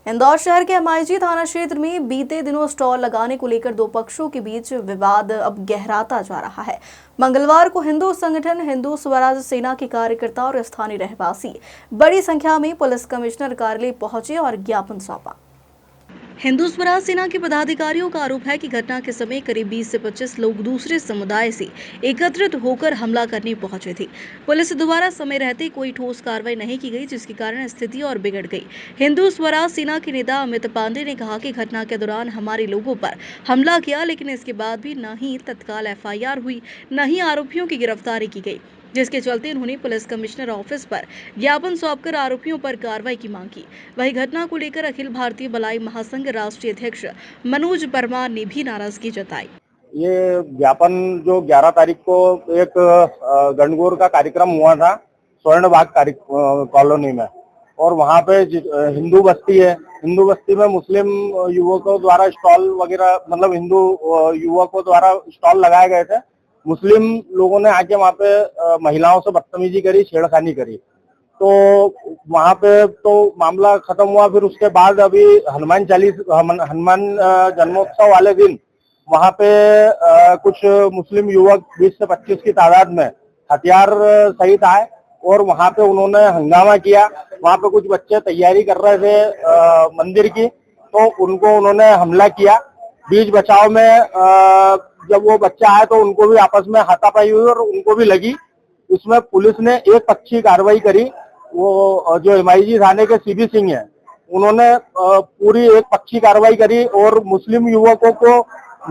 इंदौर शहर के एमआईजी थाना क्षेत्र में बीते दिनों स्टॉल लगाने को लेकर दो पक्षों के बीच विवाद अब गहराता जा रहा है। मंगलवार को हिंदू संगठन हिंदू स्वराज सेना के कार्यकर्ता और स्थानीय रहवासी बड़ी संख्या में पुलिस कमिश्नर कार्यालय पहुंचे और ज्ञापन सौंपा। हिंदू स्वराज सेना के पदाधिकारियों का आरोप है कि घटना के समय करीब 20 से 25 लोग दूसरे समुदाय से एकत्रित होकर हमला करने पहुंचे थे। पुलिस द्वारा समय रहते कोई ठोस कार्रवाई नहीं की गई, जिसके कारण स्थिति और बिगड़ गई। हिंदू स्वराज सेना के नेता अमित पांडे ने कहा कि घटना के दौरान हमारे लोगों पर हमला किया, लेकिन इसके बाद भी न ही तत्काल FIR हुई, न ही आरोपियों की गिरफ्तारी की गई, जिसके चलते उन्होंने पुलिस कमिश्नर ऑफिस पर ज्ञापन सौंपकर आरोपियों पर कार्रवाई की मांग की। वहीं घटना को लेकर अखिल भारतीय बलाई महासंघ राष्ट्रीय अध्यक्ष मनोज परमार ने भी नाराजगी जताई। ये ज्ञापन जो 11 तारीख को एक गणगौर का कार्यक्रम हुआ था स्वर्णबाग कॉलोनी में, और वहाँ पे हिंदू बस्ती है। हिंदू बस्ती में मुस्लिम युवकों द्वारा स्टॉल वगैरह, मतलब हिंदू युवकों द्वारा स्टॉल लगाए गए थे। मुस्लिम लोगों ने आके वहाँ पे महिलाओं से बदतमीजी करी, छेड़खानी करी, तो वहाँ पे तो मामला खत्म हुआ। फिर उसके बाद अभी हनुमान जन्मोत्सव वाले दिन वहाँ पे कुछ मुस्लिम युवक 20 से 25 की तादाद में हथियार सहित आए और वहाँ पे उन्होंने हंगामा किया। वहाँ पे कुछ बच्चे तैयारी कर रहे थे मंदिर की, तो उनको उन्होंने हमला किया। बीच बचाव में जब वो बच्चा आए तो उनको भी आपस में हाथापाई हुई और उनको भी लगी। इसमें पुलिस ने एक पक्षी कार्रवाई करी। वो जो एमआईजी थाने के सीबी सिंह है, उन्होंने पूरी एक पक्षी कार्रवाई करी और मुस्लिम युवकों को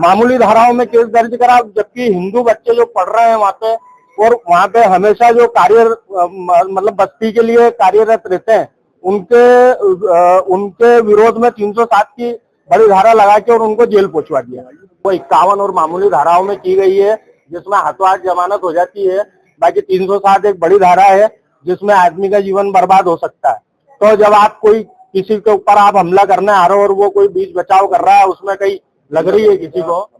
मामूली धाराओं में केस दर्ज करा, जबकि हिंदू बच्चे जो पढ़ रहे हैं वहाँ पे और वहाँ पे हमेशा जो मतलब बस्ती के लिए कार्यरत रहते हैं, उनके विरोध में 307 की बड़ी धारा लगा के और उनको जेल पहुंचवा दिया। वो 51 और मामूली धाराओं में की गई है, जिसमें हाथों हाथ जमानत हो जाती है। बाकी 307 एक बड़ी धारा है जिसमें आदमी का जीवन बर्बाद हो सकता है। तो जब आप कोई किसी के ऊपर आप हमला करने आ रहे हो और वो कोई बीच बचाव कर रहा है, उसमें कहीं लग रही है किसी को।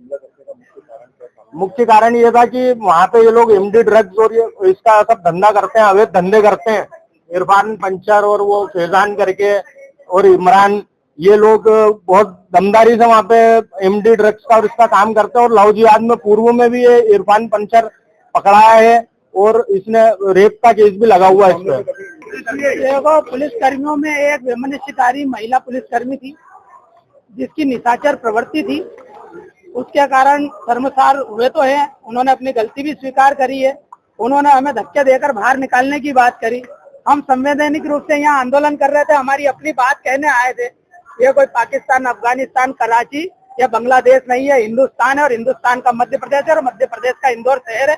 मुख्य कारण ये था कि वहाँ पे ये लोग MD ड्रग्स और ये इसका सब धंधा करते हैं, अवैध धंधे करते हैं। इरफान पंचर और वो फैजान करके और इमरान, ये लोग बहुत दमदारी से वहाँ पे MD ड्रग्स का और इसका काम करते हैं। और लाहौजियाद में पूर्व में भी ये इरफान पंचर पकड़ाया है और इसने रेप का केस भी लगा हुआ है इस पे। पुलिस कर्मियों में एक वैमनस्यकारी महिला पुलिसकर्मी थी जिसकी निशाचर प्रवृत्ति थी। उसके कारण शर्मसार हुए तो है, उन्होंने अपनी गलती भी स्वीकार करी है। उन्होंने हमें धक्के देकर बाहर निकालने की बात करी। हम संवैधानिक रूप से यहाँ आंदोलन कर रहे थे, हमारी अपनी बात कहने आए थे। ये कोई पाकिस्तान, अफगानिस्तान, कराची या बांग्लादेश नहीं है, हिंदुस्तान है। और हिंदुस्तान का मध्य प्रदेश है और मध्य प्रदेश का इंदौर शहर है,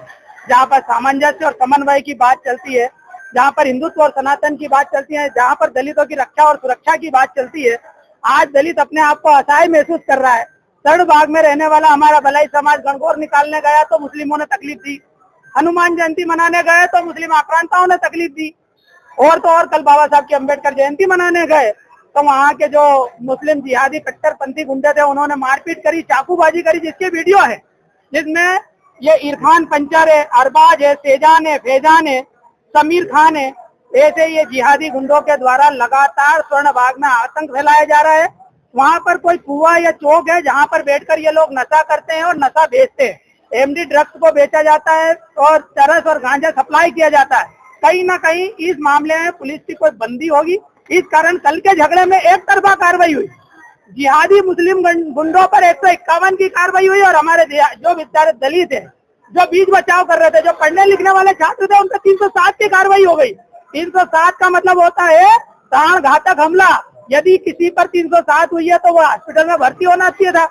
जहाँ पर सामंजस्य और समन्वय की बात चलती है, जहाँ पर हिंदुत्व और सनातन की बात चलती है, जहाँ पर दलितों की रक्षा और सुरक्षा की बात चलती है। आज दलित अपने आप को असहाय महसूस कर रहा है। स्वर्णबाग में रहने वाला हमारा बलाई समाज गणगौर निकालने गया तो मुस्लिमों ने तकलीफ दी, हनुमान जयंती मनाने गए तो मुस्लिम आक्रांताओं ने तकलीफ दी, और तो और कल बाबा साहब की अम्बेडकर जयंती मनाने गए तो वहाँ के जो मुस्लिम जिहादी कट्टरपंथी गुंडे थे उन्होंने मारपीट करी, चाकूबाजी करी, जिसके वीडियो है, जिसमें ये इरफान पंचर है, अरबाज है, सेजान है, फैजान है, समीर खान है, ऐसे ये जिहादी गुंडों के द्वारा लगातार स्वर्णबाग में आतंक फैलाया जा रहा है। वहाँ पर कोई कुआ या चौक है जहाँ पर बैठकर ये लोग नशा करते हैं और नशा बेचते हैं। MD ड्रग्स को बेचा जाता है और चरस और गांजा सप्लाई किया जाता है। कहीं ना कहीं इस मामले में पुलिस की कोई बंदी होगी। इस कारण कल के झगड़े में एक तरफा कार्रवाई हुई, जिहादी मुस्लिम गुंडों पर 151 की कार्रवाई हुई और हमारे जो बेचारे दलित है, जो बीच बचाव कर रहे थे, जो पढ़ने लिखने वाले छात्र थे, उन पर 307 की कार्रवाई हो गई। 307 का मतलब होता है प्राण घातक हमला। यदि किसी पर 307 हुई है तो वो हॉस्पिटल में भर्ती होना चाहिए था।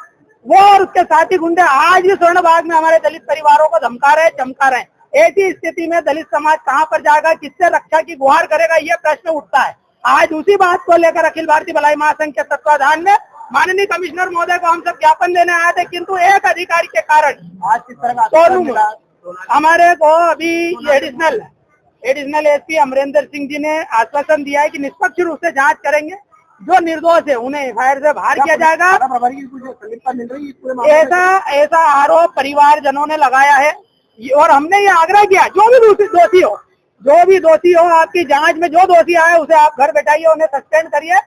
वो और उसके साथी गुंडे आज भी स्वर्णबाग में हमारे दलित परिवारों को धमका रहे, चमका रहे। ऐसी स्थिति में दलित समाज कहाँ पर जाएगा, किससे रक्षा की गुहार करेगा, ये प्रश्न उठता है। आज उसी बात को लेकर अखिल भारतीय भलाई महासंघ के तत्वाधान में माननीय कमिश्नर महोदय को हम सब ज्ञापन देने आए थे, किंतु एक अधिकारी के कारण आज किस तरह का हमारे को अभी एडिशनल SP अमरेंद्र सिंह जी ने आश्वासन दिया है कि निष्पक्ष रूप से जांच करेंगे, जो निर्दोष है उन्हें FIR से बाहर किया जाएगा। ऐसा आरोप परिवारजनों ने लगाया है और हमने ये आग्रह किया, जो भी दोषी हो आपकी जांच में जो दोषी आए उसे आप घर बैठाइए, उन्हें सस्पेंड करिए,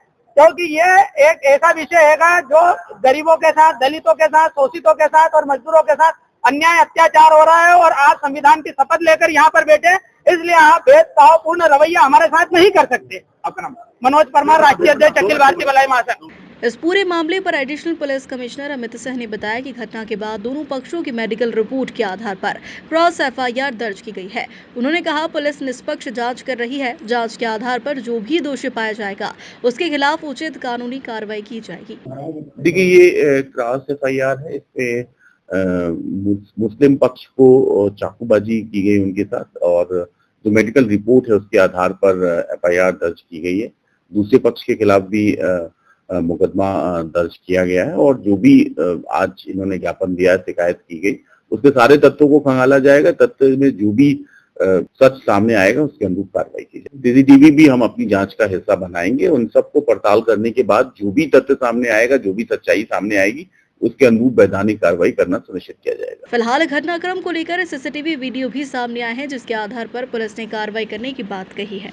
क्योंकि ये एक ऐसा विषय है जो गरीबों के साथ, दलितों के साथ, शोषितों के साथ और मजदूरों के साथ अन्याय अत्याचार हो रहा है। और आप संविधान की शपथ लेकर यहाँ पर बैठे, इसलिए आप भेदभावपूर्ण रवैया हमारे साथ नहीं कर सकते। अपना मनोज परमार, राष्ट्रीय अध्यक्ष अखिल भारतीय भलाई महासंघ। इस पूरे मामले पर additional police commissioner Amit Singh ने बताया कि घटना के बाद दोनों पक्षों की मेडिकल रिपोर्ट के आधार पर क्रॉस एफआईआर दर्ज की गई है। उन्होंने कहा, पुलिस निष्पक्ष जांच कर रही है। जांच के आधार पर जो भी दोषी पाया जाएगा उसके खिलाफ उचित कानूनी कार्रवाई की जाएगी। देखिए, ये क्रॉस एफआईआर है। इसपे मुस्लिम पक्ष को चाकूबाजी की गई उनके साथ, और जो मेडिकल रिपोर्ट है उसके आधार पर एफआईआर दर्ज की गई है। दूसरे पक्ष के खिलाफ भी मुकदमा दर्ज किया गया है, और जो भी आज इन्होंने ज्ञापन दिया है, शिकायत की गई, उसके सारे तथ्यों को खंगाला जाएगा। तथ्य में जो भी सच सामने आएगा उसके अनुरूप कार्रवाई की जाएगी। सीसीटीवी भी हम अपनी जांच का हिस्सा बनाएंगे। उन सबको पड़ताल करने के बाद जो भी तथ्य सामने आएगा, जो भी सच्चाई सामने आएगी, उसके अनुरूप वैधानिक कार्रवाई करना सुनिश्चित किया जाएगा। फिलहाल घटनाक्रम को लेकर सीसीटीवी वीडियो भी सामने आए हैं, जिसके आधार पर पुलिस ने कार्रवाई करने की बात कही है।